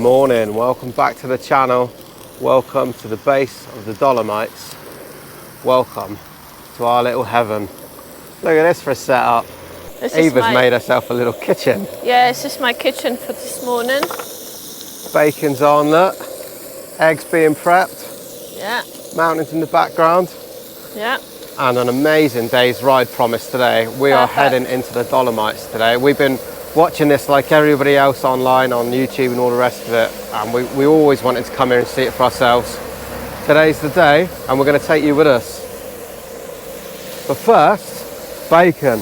morning, welcome back to the channel. Welcome to the base of the Dolomites. Welcome to our little heaven. Look at this for a setup. Eva's made herself a little kitchen. Yeah, it's just my kitchen for this morning. Bacon's on, look. Eggs being prepped. Yeah. Mountains in the background. Yeah. And an amazing day's ride promised today. We are heading into the Dolomites today. We've been watching this like everybody else online on YouTube and all the rest of it, and we always wanted to come here and see it for ourselves. Today's the day and we're going to take you with us. But first, bacon.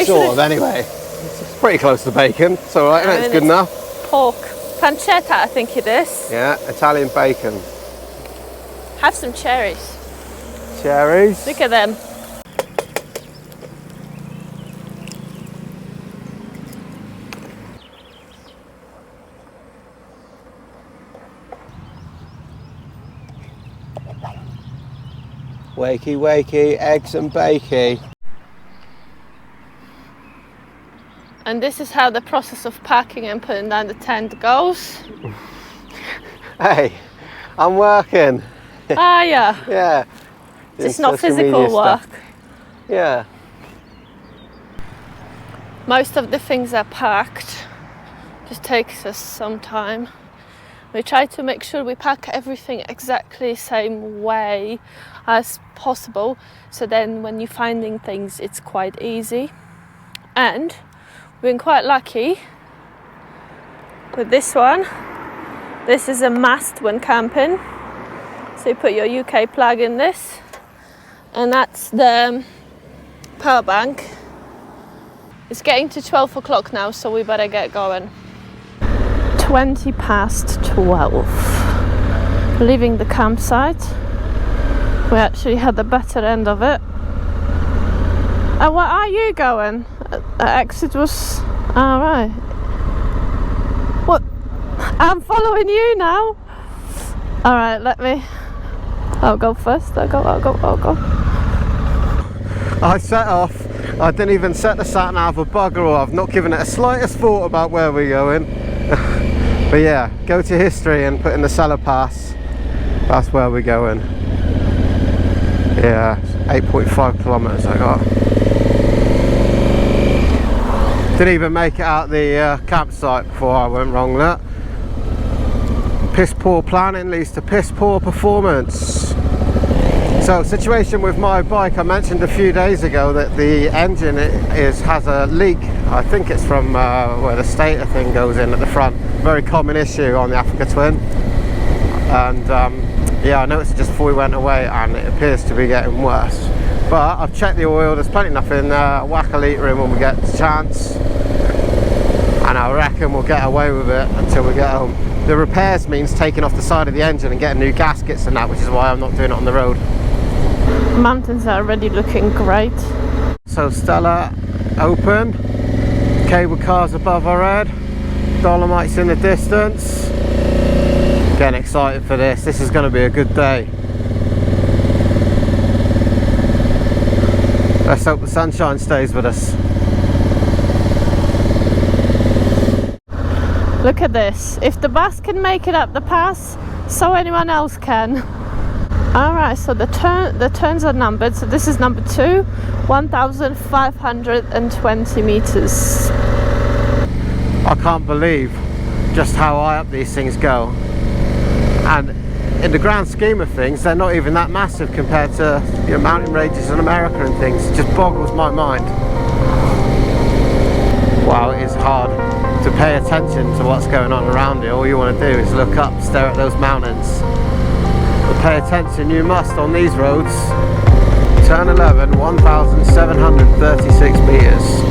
Sort of, anyway. It's pretty close to bacon. It's all right, it's good enough. Pork. Pancetta, I think it is. Yeah, Italian bacon. Have some cherries. Cherries. Look at them. Wakey, wakey, eggs and bakey. And this is how the process of packing and putting down the tent goes. Hey, I'm working. Ah, yeah. Yeah. It's not physical work. Stuff. Yeah. Most of the things are packed. Just takes us some time. We try to make sure we pack everything exactly the same way as possible, so then when you're finding things it's quite easy. And we've been quite lucky with this one. This is a must when camping. So you put your UK plug in this, and that's the power bank. It's getting to 12 o'clock now, so we better get going. 20 past 12. Leaving the campsite. We actually had the better end of it. And where are you going? Exit was... Alright. What? I'm following you now. Alright, let me... I'll go first. I'll go. I set off. I didn't even set the sat nav a bugger or I've not given it a slightest thought about where we're going. But yeah, go to history and put in the Sellapass. That's where we're going. Yeah, 8.5 kilometers I got. Didn't even make it out the campsite before I went wrong there. Piss poor planning leads to piss poor performance. So, situation with my bike, I mentioned a few days ago that the engine has a leak. I think it's from where the stator thing goes in at the front. Very common issue on the Africa Twin. And yeah, I noticed it just before we went away, and it appears to be getting worse. But I've checked the oil, there's plenty enough in there. Whack a litre in when we get the chance. And I reckon we'll get away with it until we get home. The repairs means taking off the side of the engine and getting new gaskets and that, which is why I'm not doing it on the road. Mountains are already looking great. So Stella open, cable cars above our head, Dolomites in the distance. Getting excited for this. This is going to be a good day. Let's hope the sunshine stays with us. Look at this. If the bus can make it up the pass, so anyone else can. Alright, so the turns are numbered. So this is number 2, 1,520 meters. I can't believe just how high up these things go. And in the grand scheme of things, they're not even that massive compared to mountain ranges in America and things. It just boggles my mind. Wow, it is hard to pay attention to what's going on around you. All you want to do is look up, stare at those mountains. But pay attention you must on these roads. Turn 11, 1,736 meters.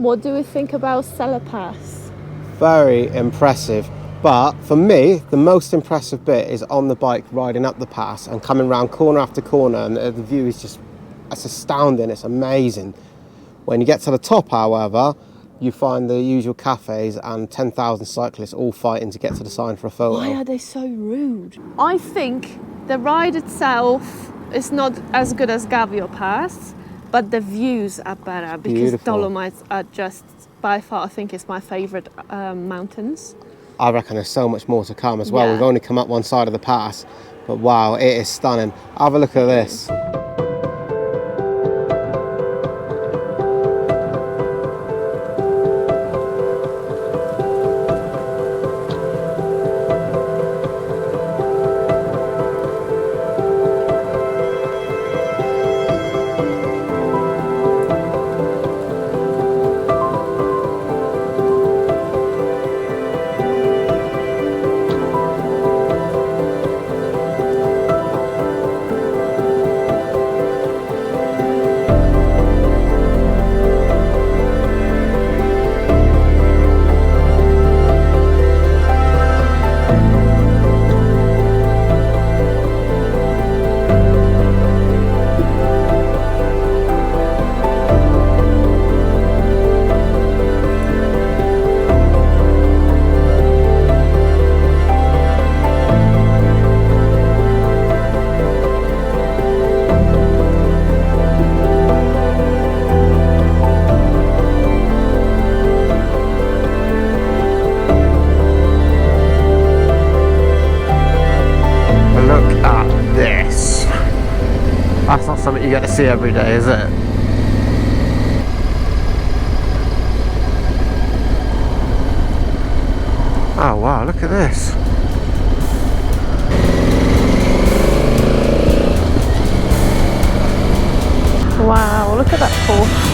What do we think about Sellapass? Very impressive. But for me, the most impressive bit is on the bike riding up the pass and coming round corner after corner, and the view is just, it's astounding, it's amazing. When you get to the top, however, you find the usual cafes and 10,000 cyclists all fighting to get to the sign for a photo. Why are they so rude? I think the ride itself is not as good as Gavio Pass, but the views are better because Beautiful. Dolomites are just, by far, I think it's my favourite mountains. I reckon there's so much more to come as well. Yeah. We've only come up one side of the pass, but wow, it is stunning. Have a look at this. That's not something you get to see every day, is it? Oh wow, look at this. Wow, look at that Porsche.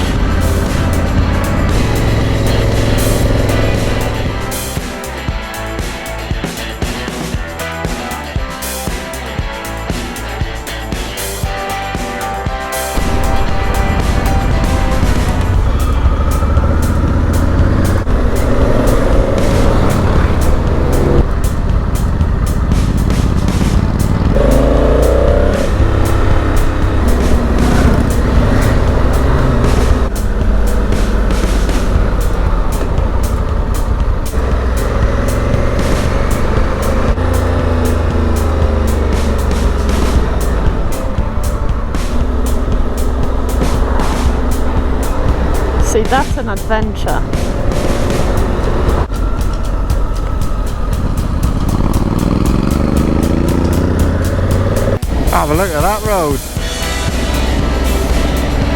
See, that's an adventure. Have a look at that road.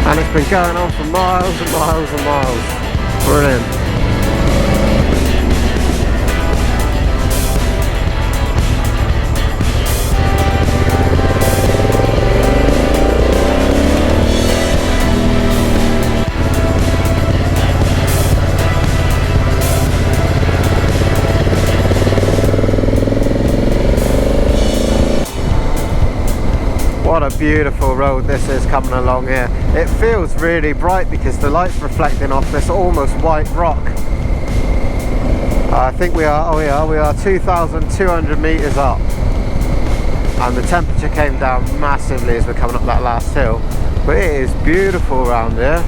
And it's been going on for miles and miles and miles. Brilliant. What a beautiful road this is coming along here. It feels really bright because the light's reflecting off this almost white rock. I think we are 2,200 meters up, and the temperature came down massively as we're coming up that last hill, but it is beautiful around here.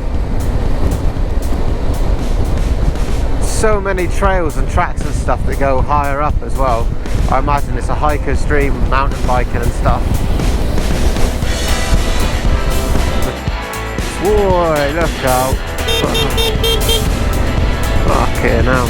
So many trails and tracks and stuff that go higher up as well. I imagine it's a hiker's dream, mountain biking and stuff. Boy, look out. Okay, now.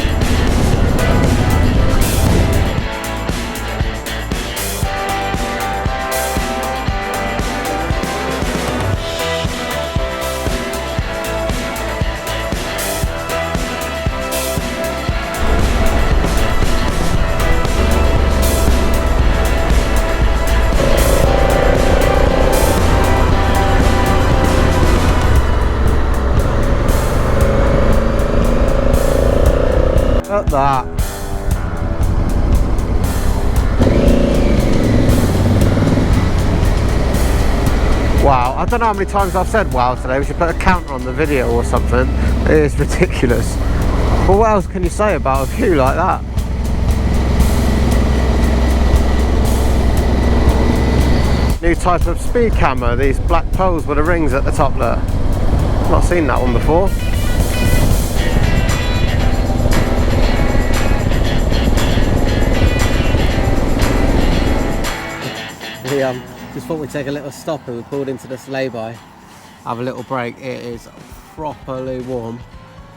Look at that. Wow, I don't know how many times I've said wow today. We should put a counter on the video or something. It is ridiculous. But what else can you say about a view like that? New type of speed camera, these black poles with the rings at the top there. Not seen that one before. We just thought we'd take a little stop and we pulled into this lay-by, have a little break. It is properly warm.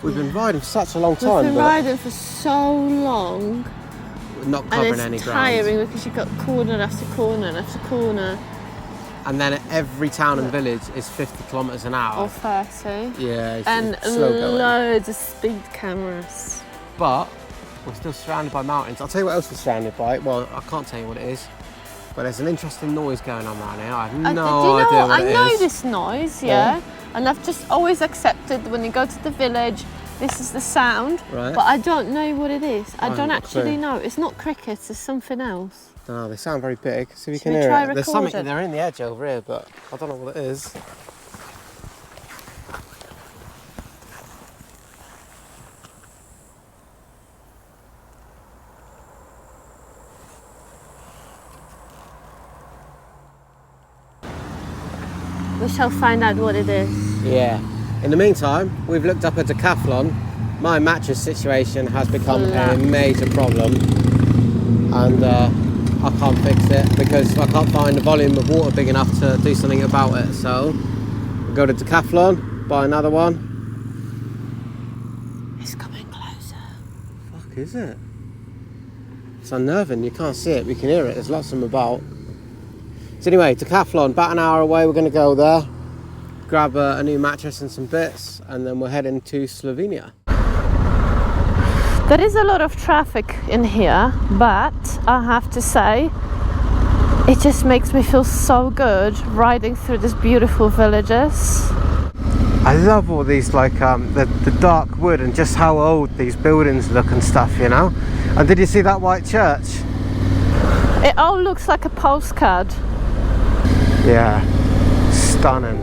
We've been riding for such a long time. We've been riding for so long. We're not covering any ground. And it's tiring because you've got corner after corner after corner. And then every town and village is 50 kilometres an hour. Or 30. Yeah, and slow going. Loads of speed cameras. But we're still surrounded by mountains. I'll tell you what else we're surrounded by. Well, I can't tell you what it is. But there's an interesting noise going on around here. I have no idea what it is. I know this noise, yeah. And I've just always accepted when you go to the village, this is the sound. Right. But I don't know what it is. I don't actually know. It's not crickets, it's something else. No, they sound very big. See if you can hear it. There's something, they're in the edge over here, but I don't know what it is. We shall find out what it is. Yeah. In the meantime, we've looked up a decathlon. My mattress situation has become a major problem. And I can't fix it because I can't find the volume of water big enough to do something about it. So we'll go to Decathlon, buy another one. It's coming closer. Fuck is it? It's unnerving, you can't see it, we can hear it, there's lots of them about. So anyway, Decathlon, about an hour away, we're going to go there, grab a new mattress and some bits, and then we're heading to Slovenia. There is a lot of traffic in here, but I have to say, it just makes me feel so good riding through these beautiful villages. I love all these, like the dark wood and just how old these buildings look and stuff, you know. And did you see that white church? It all looks like a postcard. Yeah, stunning.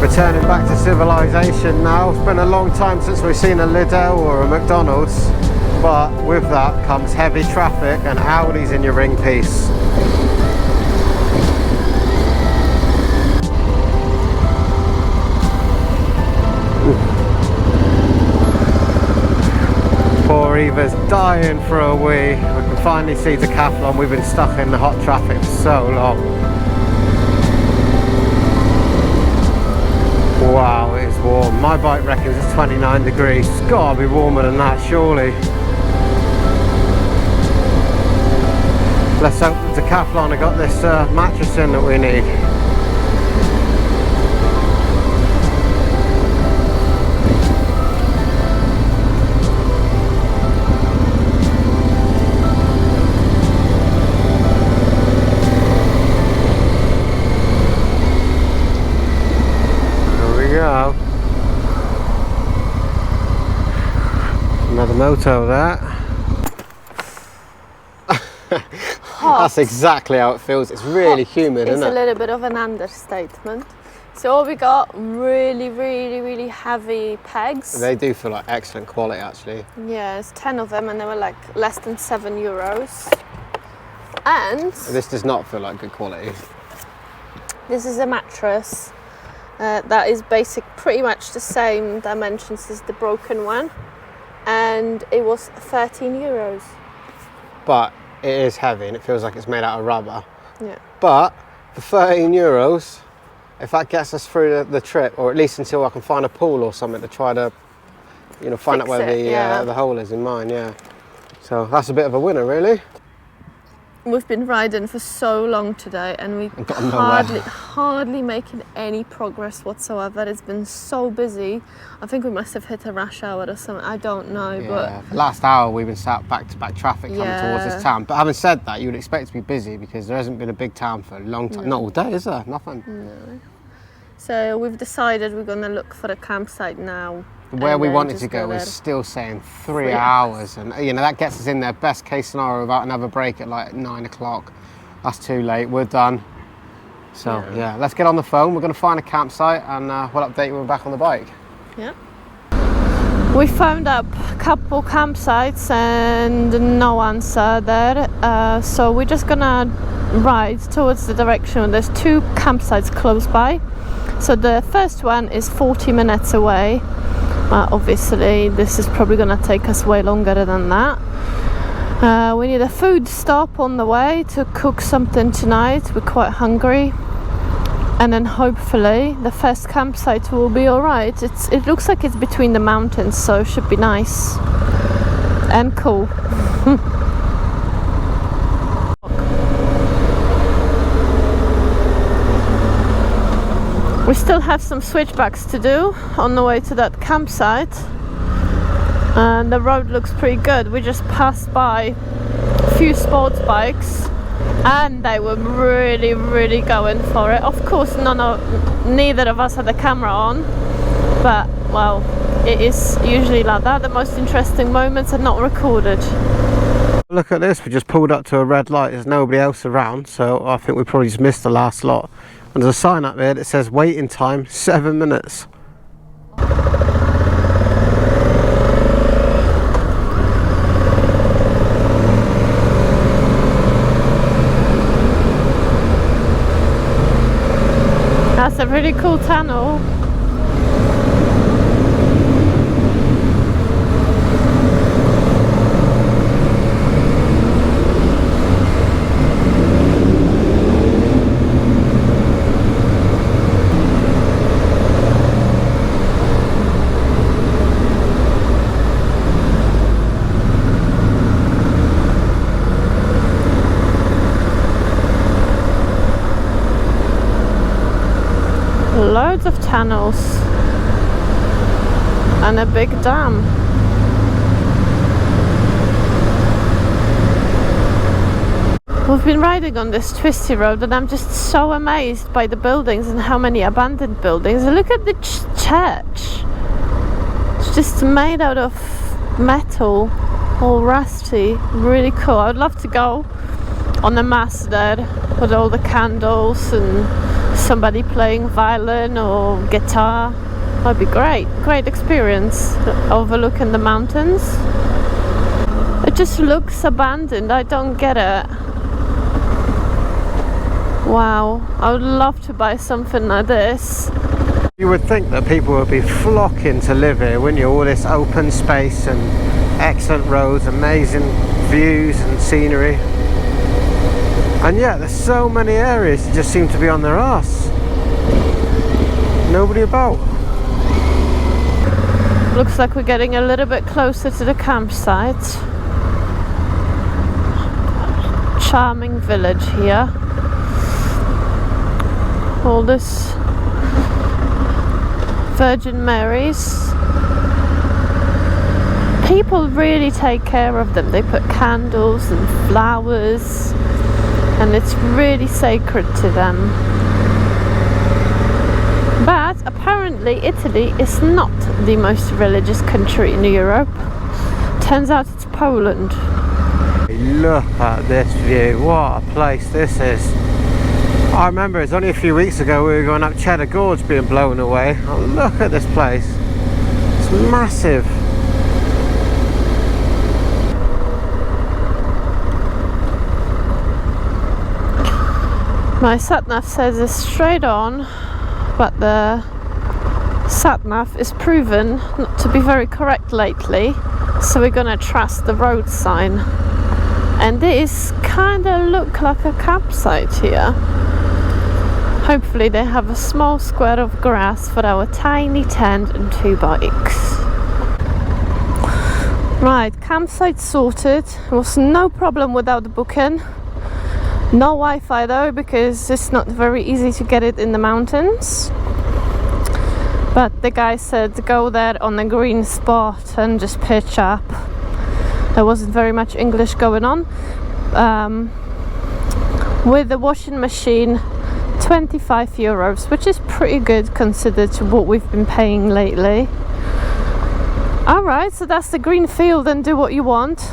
Returning back to civilization now. It's been a long time since we've seen a Lidl or a McDonald's, but with that comes heavy traffic and Audis in your ring piece. Poor Eva's dying for a wee. We can finally see Decathlon. We've been stuck in the hot traffic for so long. Wow, it is warm. My bike reckons it's 29 degrees. It's gotta be warmer than that, surely. Let's hope the Decathlon have got this mattress in that we need. Go. Another Moto there. That's exactly how it feels. It's really humid, isn't it? It's a little bit of an understatement. So all we got really heavy pegs. They do feel like excellent quality actually. Yeah, it's 10 of them and they were like less than €7. And this does not feel like good quality. This is a mattress. That is pretty much the same dimensions as the broken one, and it was €13. But it is heavy and it feels like it's made out of rubber. Yeah. But for €13, if that gets us through the trip, or at least until I can find a pool or something to try to, find out where the hole is in mine. Yeah. So that's a bit of a winner, really. We've been riding for so long today and we hardly making any progress whatsoever. It's been so busy. I think we must have hit a rush hour or something. I don't know. Yeah, but the last hour we've been sat back-to-back traffic coming towards this town. But having said that, you would expect it to be busy because there hasn't been a big town for a long time. Not all day, is there? Nothing. No. So we've decided we're going to look for a campsite now. Where we wanted to go was still saying 3 hours, and that gets us in there. Best case scenario without another break at like 9 o'clock. That's too late. We're done. So yeah, let's get on the phone. We're going to find a campsite and we'll update you when we're back on the bike. Yeah. We phoned up a couple campsites and no answer there. So we're just gonna ride towards the direction. There's 2 campsites close by. So the first one is 40 minutes away. Obviously this is probably going to take us way longer than that. We need a food stop on the way to cook something tonight. We're quite hungry, and then hopefully the first campsite will be alright. It looks like it's between the mountains, so it should be nice and cool. We still have some switchbacks to do on the way to that campsite, and the road looks pretty good. We just passed by a few sports bikes and they were really going for it. Of course neither of us had the camera on, but well, it is usually like that. The most interesting moments are not recorded. Look at this, we just pulled up to a red light. There's nobody else around, so I think we probably just missed the last lot. And there's a sign up there that says waiting time 7 minutes. That's a really cool tunnel. Loads of tunnels and a big dam. We've been riding on this twisty road and I'm just so amazed by the buildings and how many abandoned buildings. Look at the church. It's just made out of metal, all rusty. Really cool. I would love to go on the mass there with all the candles and somebody playing violin or guitar. That'd be great experience, overlooking the mountains. It just looks abandoned. I don't get it. Wow, I would love to buy something like this. You would think that people would be flocking to live here, wouldn't you? All this open space and excellent roads, amazing views and scenery. And yet there's so many areas that just seem to be on their arse. Nobody about. Looks like we're getting a little bit closer to the campsite. Charming village here. All this Virgin Marys. People really take care of them. They put candles and flowers, and it's really sacred to them. But apparently Italy is not the most religious country in Europe. Turns out it's Poland. Look at this view, what a place this is. I remember it's only a few weeks ago we were going up Cheddar Gorge being blown away. Oh, look at this place, it's massive. My sat-nav says it's straight on, but the sat-nav is proven not to be very correct lately, so we're gonna trust the road sign. And this kinda look like a campsite here. Hopefully they have a small square of grass for our tiny tent and 2 bikes. Right, campsite sorted. There was no problem without the booking. No Wi-Fi though, because it's not very easy to get it in the mountains. But the guy said go there on a green spot and just pitch up. There wasn't very much English going on. With the washing machine, 25 euros, which is pretty good considered to what we've been paying lately. Alright, so that's the green field, and do what you want.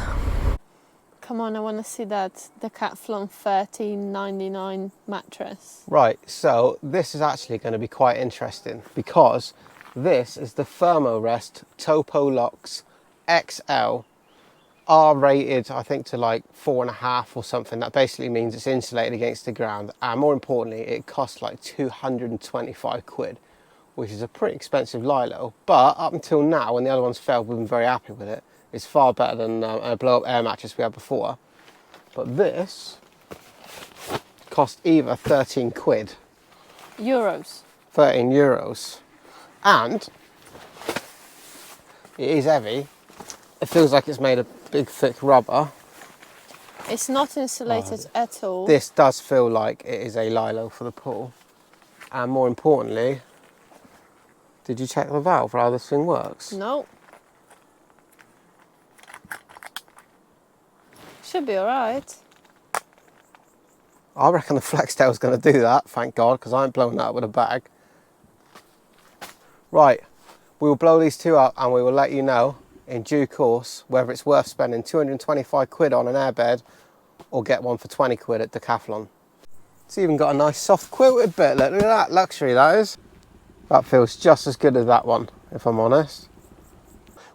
Come on, I want to see that Decathlon $13.99 mattress. Right, so this is actually going to be quite interesting because this is the Thermorest Topo Locks XL, R rated I think to like 4.5 or something. That basically means it's insulated against the ground, and more importantly it costs like 225 quid, which is a pretty expensive Lilo, but up until now when the other ones failed we've been very happy with it. It's far better than a blow-up air mattress we had before. But this cost either 13 quid. Euros. 13 euros. And it is heavy. It feels like it's made of big thick rubber. It's not insulated at all. This does feel like it is a Lilo for the pool. And more importantly, did you check the valve for how this thing works? No. Should be alright. I reckon the Flextail's going to do that, thank God, because I ain't blowing that up with a bag. Right, we will blow these two up and we will let you know in due course whether it's worth spending 225 quid on an airbed or get one for 20 quid at Decathlon. It's even got a nice soft quilted bit, look at that, luxury that is. That feels just as good as that one, if I'm honest.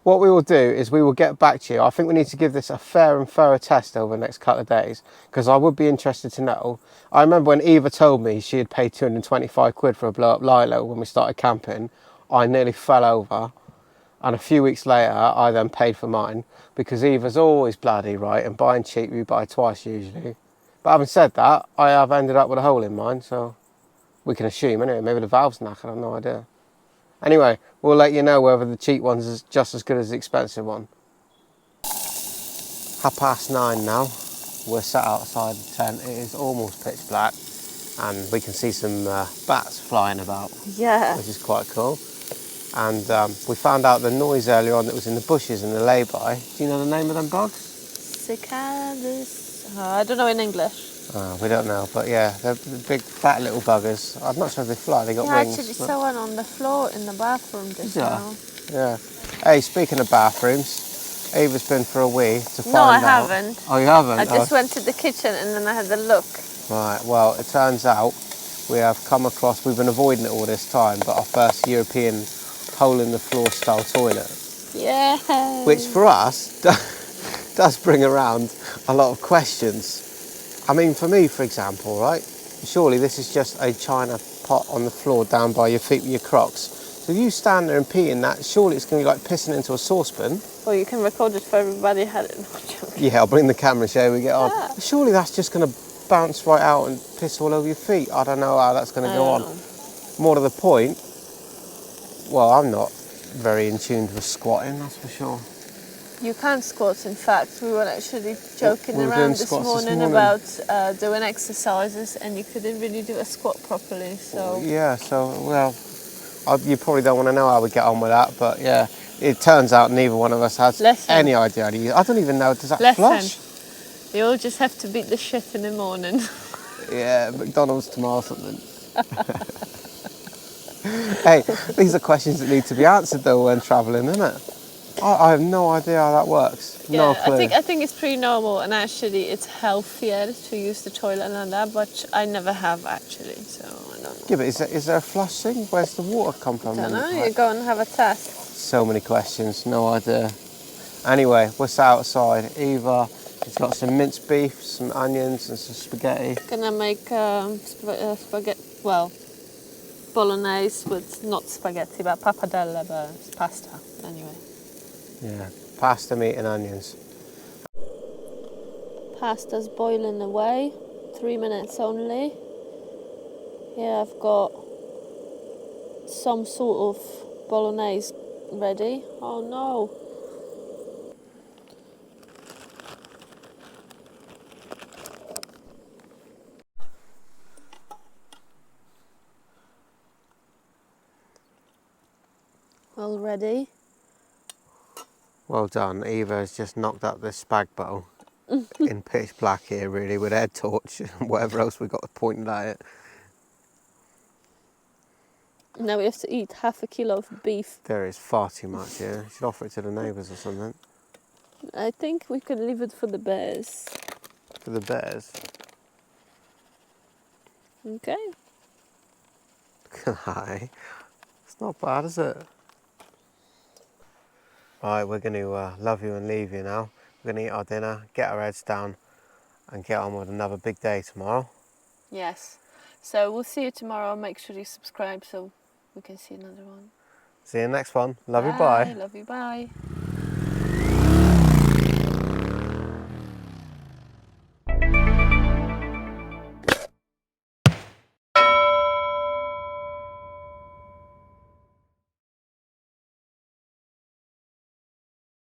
What we will do is we will get back to you. I think we need to give this a fair and thorough test over the next couple of days, because I would be interested to know. I remember when Eva told me she had paid 225 quid for a blow-up Lilo when we started camping, I nearly fell over. And a few weeks later, I then paid for mine, because Eva's always bloody right, and buying cheap, we buy twice usually. But having said that, I have ended up with a hole in mine, so we can assume anyway, maybe the valve's knackered, I have no idea. Anyway, we'll let you know whether the cheap one's is just as good as the expensive one. 9:30 now. We're sat outside the tent. It is almost pitch black, and we can see some bats flying about. Yeah. Which is quite cool. And we found out the noise earlier on that was in the bushes in the lay-by. Do you know the name of them bugs? Cicadas. I don't know in English. We don't know, but yeah, they're big, fat little buggers. I'm not sure if they fly, they got wings. Actually saw one on the floor in the bathroom just now. Yeah. Hey, speaking of bathrooms, Ava's been for a wee to find out. No, I haven't. Oh, you haven't? I just went to the kitchen and then I had a look. Right, well, it turns out we have come across, we've been avoiding it all this time, but our first European hole-in-the-floor style toilet. Yeah. Which for us does bring around a lot of questions. I mean, for me, for example, right, surely this is just a china pot on the floor down by your feet with your Crocs. So if you stand there and pee in that, surely it's going to be like pissing into a saucepan. Well, you can record it for everybody. Yeah, I'll bring the camera and show how we get on. Yeah. Surely that's just going to bounce right out and piss all over your feet. I don't know how that's going to go on. More to the point, well, I'm not very in tune with squatting, that's for sure. You can squat, in fact. We were actually joking We were doing around this squats this morning morning. about doing exercises, and you couldn't really do a squat properly, so... Yeah, so, well, you probably don't want to know how we get on with that, but yeah, it turns out neither one of us has any idea how to use it. I don't even know, does that flush? You all just have to beat the shit in the morning. Yeah, McDonald's tomorrow or something. Hey, these are questions that need to be answered though when travelling, isn't it? I have no idea how that works. No clue. I think it's pretty normal, and actually it's healthier to use the toilet like that, but I never have actually, so I don't know. Yeah, but is there a flush thing? Where's the water come from? I don't know, you go and have a test. So many questions, no idea. Anyway, we're outside. Eva has got some minced beef, some onions and some spaghetti. Gonna make spaghetti, well, bolognese with not spaghetti, but pappardelle, but it's pasta anyway. Yeah, pasta, meat and onions. Pasta's boiling away, 3 minutes only. Here I've got some sort of bolognese ready. Oh no. All ready. Well done. Eva has just knocked up this spag bowl in pitch black here, really, with head torch and whatever else we got pointed at it. Now we have to eat half a kilo of beef. There is far too much here. You should offer it to the neighbours or something. I think we could leave it for the bears. For the bears? Okay. Hi. It's not bad, is it? Right, we're going to love you and leave you now. We're going to eat our dinner, get our heads down and get on with another big day tomorrow. Yes. So we'll see you tomorrow. Make sure you subscribe so we can see another one. See you next one. Love you, bye. Love you, bye.